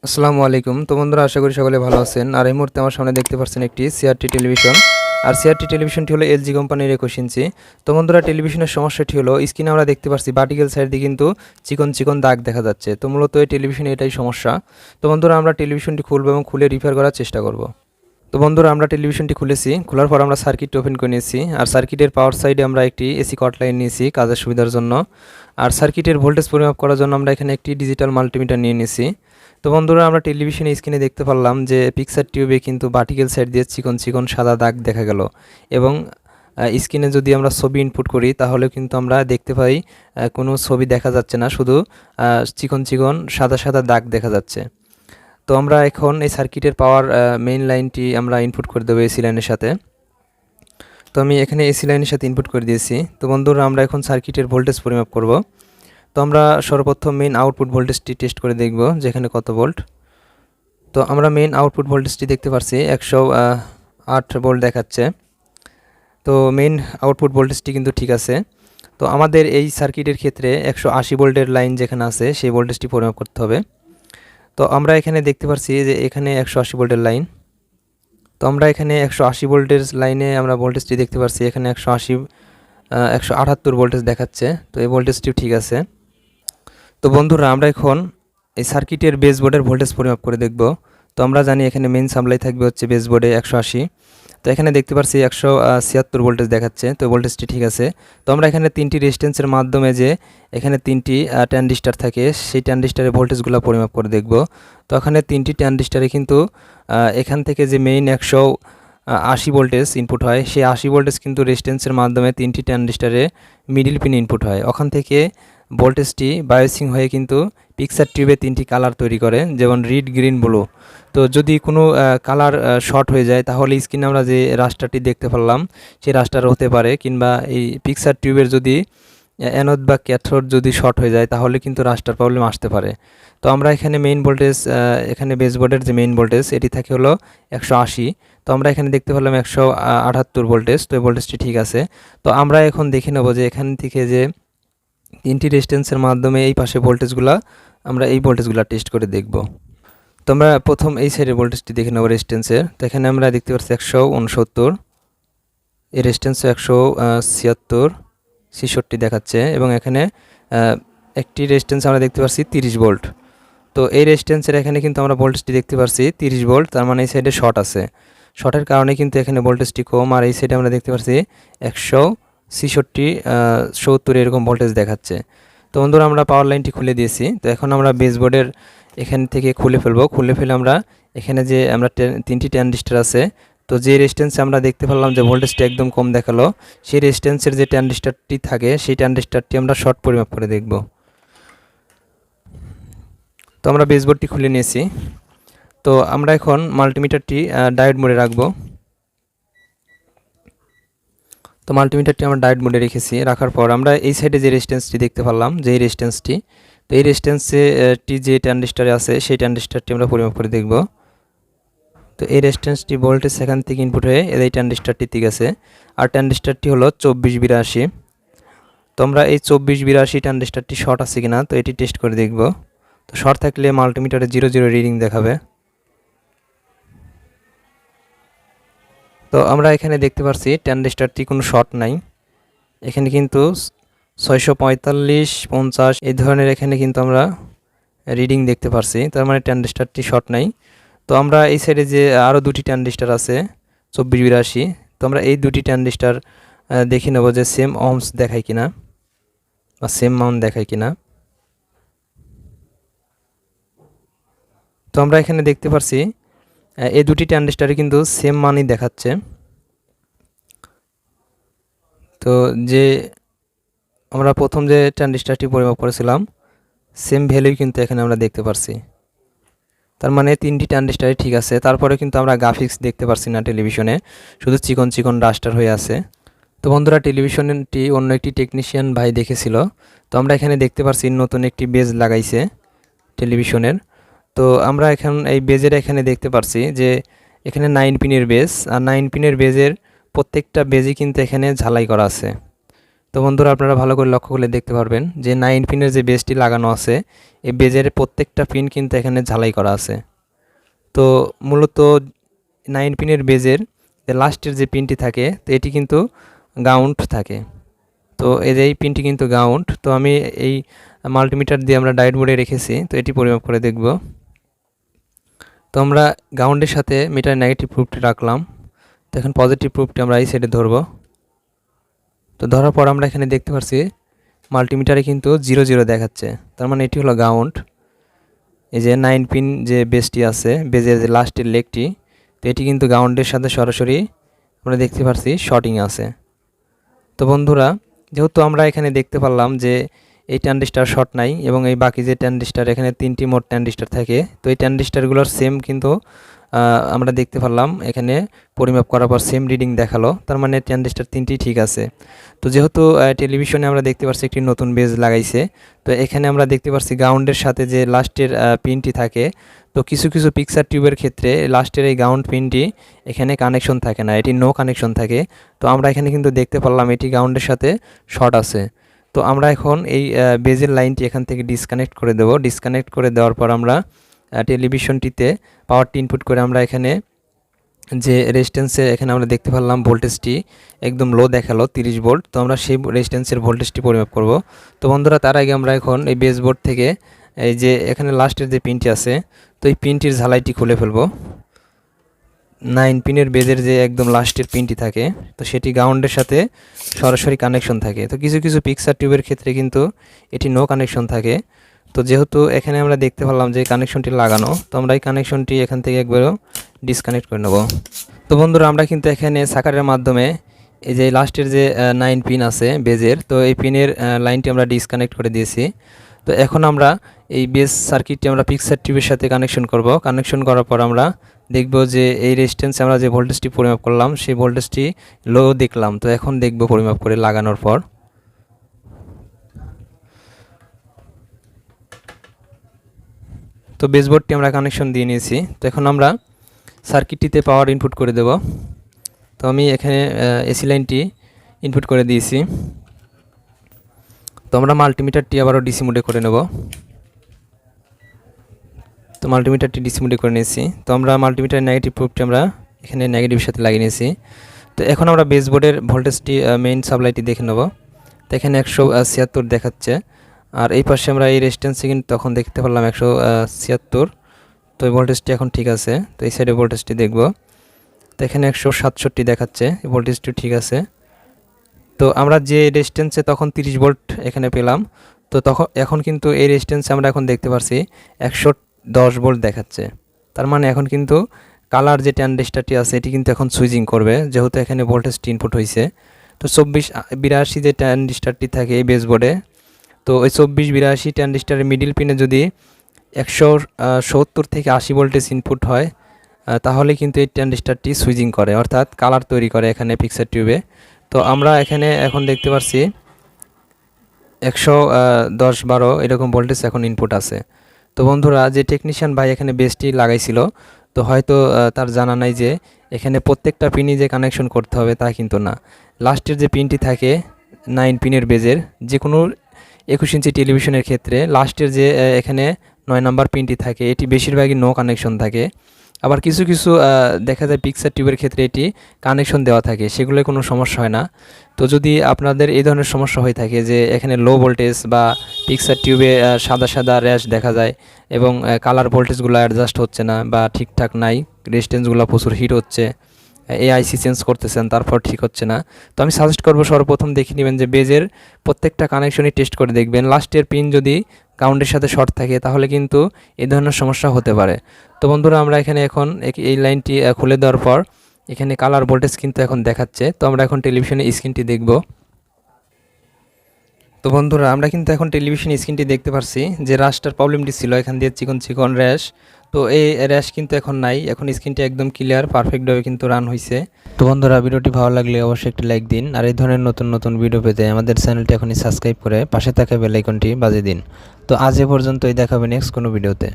আসসালামু আলাইকুম। তো বন্ধুরা, আশা করি সকলে ভালো আছেন। আর এই মুহূর্তে আমার সামনে দেখতে পাচ্ছেন একটি সিআরটি টেলিভিশন। আর সিআরটি টেলিভিশনটি হলো এলজি কোম্পানির 21 ইঞ্চি। তো বন্ধুরা, টেলিভিশনের সমস্যাটি হলো স্ক্রিনে আমরা দেখতে পাচ্ছি ভার্টিক্যাল সাইড দিয়ে কিন্তু চিকন চিকন দাগ দেখা যাচ্ছে। তো মূলত এই টেলিভিশনে এটাই সমস্যা। তো বন্ধুরা, আমরা টেলিভিশনটি খুলবো এবং খুলে রিপেয়ার করার চেষ্টা করব। তো বন্ধুরা, আমরা টেলিভিশনটি খুলেছি। খোলার পর আমরা সার্কিটটি ওপেন করে নিয়েছি। আর সার্কিটের পাওয়ার সাইডে আমরা একটি এসি কট লাইন নিয়েছি কাজের সুবিধার জন্য। আর সার্কিটের ভোল্টেজ পরিমাপ করার জন্য আমরা এখানে একটি ডিজিটাল মাল্টিমিটার নিয়ে নিয়েছি। তো বন্ধুরা, আমরা টেলিভিশনে স্ক্রিনে দেখতে পারলাম যে পিকচার টিউবে কিন্তু ভার্টিক্যাল সাইড দিয়ে চিকন চিকন সাদা দাগ দেখা গেল। এবং স্ক্রিনে যদি আমরা ছবি ইনপুট করি তাহলে কিন্তু আমরা দেখতে পাই কোনো ছবি দেখা যাচ্ছে না, শুধু চিকন চিকন সাদা সাদা দাগ দেখা যাচ্ছে। তো আমরা এখন এই সার্কিটের পাওয়ার মেইন লাইনটি আমরা ইনপুট করে দেবো এসি লাইনের সাথে। তো আমি এখানে এসি লাইনের সাথে ইনপুট করে দিয়েছি। তো বন্ধুরা, আমরা এখন সার্কিটের ভোল্টেজ পরিমাপ করব। তো আমরা সর্বপ্রথম মেইন আউটপুট ভোল্টেজটি টেস্ট করে দেখব যেখানে কত ভোল্ট। তো আমরা মেইন আউটপুট ভোল্টেজটি দেখতে পাচ্ছি 108 ভোল্ট দেখাচ্ছে। তো মেইন আউটপুট ভোল্টেজটি কিন্তু ঠিক আছে। তো আমাদের এই সার্কিটের ক্ষেত্রে 180 ভোল্টের লাইন যেখানে আছে সেই ভোল্টেজটি পরিমাপ করতে হবে। তো আমরা এখানে দেখতে পাচ্ছি যে এখানে 180 ভোল্টের লাইন। তো আমরা এখানে 180 ভোল্টের লাইনে আমরা ভোল্টেজটি দেখতে পাচ্ছি এখানে 178 ভোল্টেজ দেখাচ্ছে। তো এই ভোল্টেজটিও ঠিক আছে। তো বন্ধুরা, আমরা এখন এই সার্কিটের বেসবোর্ডের ভোল্টেজ পরিমাপ করে দেখব। তো আমরা জানি এখানে মেইন সাপ্লাই থাকবে হচ্ছে বেসবোর্ডে 180। তো এখানে দেখতে পাচ্ছি 176 ভোল্টেজ দেখাচ্ছে। তো ভোল্টেজটি ঠিক আছে। তো আমরা এখানে তিনটি রেজিস্ট্যান্সের মাধ্যমে যে এখানে তিনটি ট্রানজিস্টর থাকে সেই ট্রানজিস্টরের ভোল্টেজগুলো পরিমাপ করে দেখব। তো এখানে তিনটি ট্রানজিস্টরে কিন্তু এখান থেকে যে মেইন 180 ভোল্টেজ ইনপুট হয় সেই 80 ভোল্টেজ কিন্তু রেজিস্ট্যান্সের মাধ্যমে তিনটি ট্রানজিস্টরে মিডিল পিন ইনপুট হয়। ওখান থেকে ভোল্টেজটি বায়োসিং হয়ে কিন্তু পিকচার টিউবে তিনটি কালার তৈরি করে, যেমন রেড, গ্রিন, ব্লু। তো যদি কোনো কালার শর্ট হয়ে যায় তাহলে স্ক্রিনে আমরা যে রাস্টারটি দেখতে পারলাম সেই রাস্টার হতে পারে, কিংবা এই পিকচার টিউবের যদি অ্যানোড বা ক্যাথোড যদি শর্ট হয়ে যায় তাহলে কিন্তু রাস্টার প্রবলেম আসতে পারে। তো আমরা এখানে মেইন ভোল্টেজ, এখানে বেসবোর্ডের যে মেইন ভোল্টেজ এটি থাকে হলো 180। তো আমরা এখানে দেখতে পেলাম 178 ভোল্টেজ। তো এই ভোল্টেজটি ঠিক আছে। তো আমরা এখন দেখে নেব যে এখান থেকে যে তিনটি রেজিস্ট্যান্সের মাধ্যমে এই পাশে ভোল্টেজগুলো আমরা এই ভোল্টেজগুলো টেস্ট করে দেখব। তো আমরা প্রথম এই সাইডের ভোল্টেজটি দেখে নেব রেজিস্ট্যান্সের। তো এখানে আমরা দেখতে পাচ্ছি 169, এই রেজিস্ট্যান্সে 176, 66 দেখাচ্ছে। এবং এখানে একটি রেজিস্ট্যান্স আমরা দেখতে পাচ্ছি 30 ভোল্ট। তো এই রেজিস্ট্যান্সের এখানে কিন্তু আমরা ভোল্টেজটি দেখতে পাচ্ছি 30 ভোল্ট, তার মানে এই সাইডে শর্ট আছে। শর্টের কারণে কিন্তু এখানে ভোল্টেজটি কম। আর এই সাইডে আমরা দেখতে পাচ্ছি 166, 70 এরকম ভোল্টেজ দেখাচ্ছে। তো বন্ধুরা, আমরা পাওয়ার লাইনটি খুলে দিয়েছি। তো এখন আমরা বেসবোর্ডের এখান থেকে খুলে ফেলবো। খুলে ফেলে আমরা এখানে যে আমরা তিনটি ট্রানজিস্টর আছে, তো যে রেজিস্ট্যান্সে আমরা দেখতে পেলাম যে ভোল্টেজটা একদম কম দেখালো সেই রেজিস্ট্যান্সের যে ট্রানজিস্টরটি থাকে সেই ট্রানজিস্টরটি আমরা শর্ট পরিমাপ করে দেখব। তো আমরা বেসবোর্ডটি খুলে নিয়েছি। তো আমরা এখন মাল্টিমিটারটি ডায়োড মোডে রাখবো। তো মাল্টিমিটারটি আমরা ডায়োড মোডে রেখেছি। রাখার পর আমরা এই সাইডে যে রেজিস্ট্যান্সটি দেখতে পারলাম যে এই রেজিস্ট্যান্সটি, তো এই রেজিস্ট্যান্সটি যে ট্রানজিস্টরে আছে সেই ট্রানজিস্টরটি আমরা পরিমাপ করে দেখব। তো এই রেজিস্ট্যান্সটি ভোল্টেজ সেখান থেকে ইনপুট হয়ে এই ট্রানজিস্টরটি ঠিক আছে। আর ট্রানজিস্টরটি হলো 2482। তো আমরা এই 2482 ট্রানজিস্টরটি শর্ট আছে কিনা তো এটি টেস্ট করে দেখব। তো শর্ট থাকলে মাল্টিমিটারে 00 রিডিং দেখাবে। তো আমরা এখানে দেখতে পাচ্ছি ট্রানজিস্টরটি কোনো শর্ট নাই। এখানে কিন্তু 645, 50 এই ধরনের এখানে কিন্তু আমরা রিডিং দেখতে পাচ্ছি, তার মানে ট্রানজিস্টরটি শর্ট নাই। তো আমরা এই সাইডে যে আরও দুটি ট্রানজিস্টর আছে 2482, তো আমরা এই দুটি ট্রানজিস্টর দেখে নেব যে সেম ohms দেখায় কিনা বা সেম মাউন্ট দেখায় কিনা। তো আমরা এখানে দেখতে পাচ্ছি এই দুটি ট্রানজিস্টরে কিন্তু সেম মানই দেখাচ্ছে। তো যে আমরা প্রথম যে ট্রানজিস্টরটি পরিমাপ করেছিলাম সেম ভ্যালুই কিন্তু এখানে আমরা দেখতে পাচ্ছি। তার মানে তিনটি ট্রানজিস্টরই ঠিক আছে। তারপরে কিন্তু আমরা গ্রাফিক্স দেখতে পাচ্ছি না টেলিভিশনে, শুধু চিকন চিকন রাস্টার হয়ে আছে। তো বন্ধুরা, টেলিভিশনটি অন্য একটি টেকনিশিয়ান ভাই দেখেছিল। তো আমরা এখানে দেখতে পাচ্ছি নতুন একটি বেজ লাগাইছে টেলিভিশনের। তো আমরা এখন এই বেজের এখানে দেখতে পাচ্ছি যে এখানে 9 পিনের বেজ, আর 9 পিনের বেজের প্রত্যেকটা বেজই কিন্তু এখানে ঝালাই করা আছে। তো বন্ধুরা আপনারা ভালো করে লক্ষ্য করলে দেখতে পারবেন যে 9 পিনের যে বেজটি লাগানো আছে এই বেজের প্রত্যেকটা পিন কিন্তু এখানে ঝালাই করা আছে। তো মূলত 9 পিনের বেজের যে লাস্টের যে পিনটি থাকে তো এটি কিন্তু গ্রাউন্ড থাকে। তো এই পিনটি কিন্তু গ্রাউন্ড। তো আমি এই মাল্টিমিটার দিয়ে আমরা ডায়োড বোর্ডে রেখেছি, তো এটি পরিমাপ করে দেখব। তো আমরা গ্রাউন্ডের সাথে মিটার নেগেটিভ প্রুফটি রাখলাম। তো এখন পজিটিভ প্রুফটি আমরা এই সাইডে ধরব। তো ধরার পর আমরা এখানে দেখতে পাচ্ছি মাল্টিমিটারে কিন্তু 0 0 দেখাচ্ছে, তার মানে এটি হলো গ্রাউন্ড। এই যে 9 পিন যে বেজটি আছে, বেজের যে লাস্টের লেগটি, তো এটি কিন্তু গ্রাউন্ডের সাথে সরাসরি আমরা দেখতে পাচ্ছি শর্টিং আছে। তো বন্ধুরা যেহেতু আমরা এখানে দেখতে পারলাম যে এই ট্রানজিস্টার শর্ট নাই এবং এই বাকি যে ট্রানজিস্টার এখানে 3টি মোট ট্রানজিস্টার থাকে, তো এই ট্রানজিস্টারগুলোর সেম কিন্তু আমরা দেখতে পারলাম এখানে পরিমাপ করার পর সেম রিডিং দেখালো, তার মানে ট্রানজিস্টার 3টি ঠিক আছে। তো যেহেতু টেলিভিশনে আমরা দেখতে পাচ্ছি একটি নতুন বেজ লাগাইছে, তো এখানে আমরা দেখতে পাচ্ছি গ্রাউন্ডের সাথে যে লাস্টের পিনটি থাকে, তো কিছু কিছু পিকচার টিউবের ক্ষেত্রে লাস্টের এই গ্রাউন্ড পিনটি এখানে কানেকশন থাকে না, এটি নো কানেকশন থাকে। তো আমরা এখানে কিন্তু দেখতে পারলাম এটি গ্রাউন্ডের সাথে শর্ট আছে। তো আমরা এখন এই বেজের লাইনটি এখান থেকে ডিসকানেক্ট করে দেব। ডিসকানেক্ট করে দেওয়ার পর আমরা টেলিভিশনটিতে পাওয়ারটি ইনপুট করে আমরা এখানে যে রেজিস্ট্যান্সে এখানে আমরা দেখতে পারলাম ভোল্টেজটি একদম লো দেখালো 30 ভোল্ট। তো আমরা সেই রেজিস্ট্যান্সের ভোল্টেজটি পরিমাপ করব। তো বন্ধুরা তার আগে আমরা এখন এই বেস বোর্ড থেকে এই যে এখানে লাস্টের যে পিনটি আছে, তো এই পিনটির ঝালাইটি খুলে ফেলবো। 9 পিনের বেজের যে একদম লাস্টের পিনটি থাকে, তো সেটি গ্রাউন্ডের সাথে সরাসরি কানেকশন থাকে। তো কিছু কিছু পিকচার টিউবের ক্ষেত্রে কিন্তু এটি নো কানেকশন থাকে। তো যেহেতু এখানে আমরা দেখতে পারলাম যে কানেকশনটি লাগানো, তো আমরা এই কানেকশনটি এখান থেকে একবারও ডিসকানেক্ট করে নেব। তো বন্ধুরা আমরা কিন্তু এখানে সাকারের মাধ্যমে এই যে লাস্টের যে 9 পিন আছে বেজের, তো এই পিনের লাইনটি আমরা ডিসকানেক্ট করে দিয়েছি। তো এখন আমরা এই বেস সার্কিটটি আমরা পিকচার টিউবের সাথে কানেকশন করব। কানেকশন করার পর আমরা দেখব যে এই রেজিস্ট্যান্সে আমরা যে ভোল্টেজটি পরিমাপ করলাম সেই ভোল্টেজটি লো দেখলাম। তো এখন দেখব পরিমাপ করে লাগানোর পর। তো বেসবোর্ডটি আমরা কানেকশন দিয়ে নিয়েছি। তো এখন আমরা সার্কিটটিতে পাওয়ার ইনপুট করে দেব। তো আমি এখানে এসি লাইনটি ইনপুট করে দিয়েছি। তো আমরা মাল্টিমিটারটি আবারও ডিসি মোডে করে নেব। তো মাল্টিমিটারটি ডিসি মোডে করে নিয়েছি। তো আমরা মাল্টিমিটার নেগেটিভ প্রুফটি আমরা এখানে নেগেটিভের সাথে লাগিয়ে নিয়েছি। তো এখন আমরা বেসবোর্ডের ভোল্টেজটি মেইন সাপ্লাইটি দেখে নেব। তো এখানে 176 দেখাচ্ছে, আর এই পাশে আমরা এই রেজিস্ট্যান্সে কিন্তু তখন দেখতে পারলাম 176। তো এই ভোল্টেজটি এখন ঠিক আছে। তো এই সাইডে ভোল্টেজটি দেখব। তো এখানে 167 দেখাচ্ছে, এই ভোল্টেজটি ঠিক আছে। তো আমরা যে রেজিস্ট্যান্সে তখন 30 ভোল্ট এখানে পেলাম, তো তখন এখন কিন্তু এই রেজিস্ট্যান্সে আমরা এখন দেখতে পাচ্ছি 110 ভোল্ট দেখাচ্ছে। তার মানে এখন কিন্তু কালার যে ট্রানজিস্টারটি আছে এটি কিন্তু এখন সুইচিং করবে, যেহেতু এখানে ভোল্টেজটি ইনপুট হয়েছে। তো 2482 যে ট্রানজিস্টারটি থাকে এই বেসবোর্ডে, তো ওই 2482 ট্রানজিস্টারের মিডিল পিনে যদি 170 থেকে 80 ভোল্টেজ ইনপুট হয়, তাহলে কিন্তু এই ট্রানজিস্টারটি সুইচিং করে, অর্থাৎ কালার তৈরি করে এখানে পিকচার টিউবে। তো আমরা এখানে এখন দেখতে পাচ্ছি 110-12 এরকম ভোল্টেজ এখন ইনপুট আছে। তো বন্ধুরা যে টেকনিশিয়ান ভাই এখানে বেসটি লাগাইছিল, তো হয়তো তার জানা নাই যে এখানে প্রত্যেকটা পিনই যে কানেকশন করতে হবে তা কিন্তু না। লাস্টের যে পিনটি থাকে 9 পিনের বেজের যে কোনো 21 ইঞ্চি টেলিভিশনের ক্ষেত্রে লাস্টের যে এখানে 9 নাম্বার পিনটি থাকে এটি বেশিরভাগই নো কানেকশন থাকে। আবার কিছু কিছু দেখা যায় পিকচার টিউবের ক্ষেত্রে এটি কানেকশন দেওয়া থাকে, সেগুলোয় কোনো সমস্যা হয় না। তো যদি আপনাদের এই ধরনের সমস্যা হয়ে থাকে যে এখানে লো ভোল্টেজ বা পিকচার টিউবে সাদা সাদা র্যাশ দেখা যায় এবং কালার ভোল্টেজগুলো অ্যাডজাস্ট হচ্ছে না বা ঠিকঠাক নাই, রেজিস্ট্যান্সগুলো প্রচুর হিট হচ্ছে, এই আইসি চেঞ্জ করতেছেন তারপর ঠিক হচ্ছে না, তো আমি সাজেস্ট করবো সর্বপ্রথম দেখে নেবেন যে বেজের প্রত্যেকটা কানেকশনই টেস্ট করে দেখবেন। লাস্টের পিন যদি গ্রাউন্ডের সাথে শর্ট থাকে তাহলে কিন্তু এই ধরনের সমস্যা হতে পারে। তো বন্ধুরা আমরা এখানে এখন এই লাইনটি খুলে দেওয়ার পর এখানে কালার ভোল্টেজ কিন্তু এখন দেখাচ্ছে। তো আমরা এখন টেলিভিশনের স্ক্রিনটি দেখব। তো বন্ধুরা আমরা কিন্তু এখন টেলিভিশন স্ক্রিনটি দেখতে পাচ্ছি যে র্যাশটার প্রবলেমটি ছিল, এখান দিয়ে চিকন চিকন র্যাশ, তো এই র্যাশ কিন্তু এখন নাই, এখন স্ক্রিনটি একদম ক্লিয়ার পারফেক্টভাবে কিন্তু রান হয়েছে। তো বন্ধুরা ভিডিওটি ভালো লাগলে অবশ্যই একটি লাইক দিন, আর এই ধরনের নতুন নতুন ভিডিও পেতে আমাদের চ্যানেলটি এখনই সাবস্ক্রাইব করে পাশে থাকা বেল আইকনটি বাজিয়ে দিন। তো আজ এ পর্যন্তই, দেখাবে নেক্সট কোনো ভিডিওতে।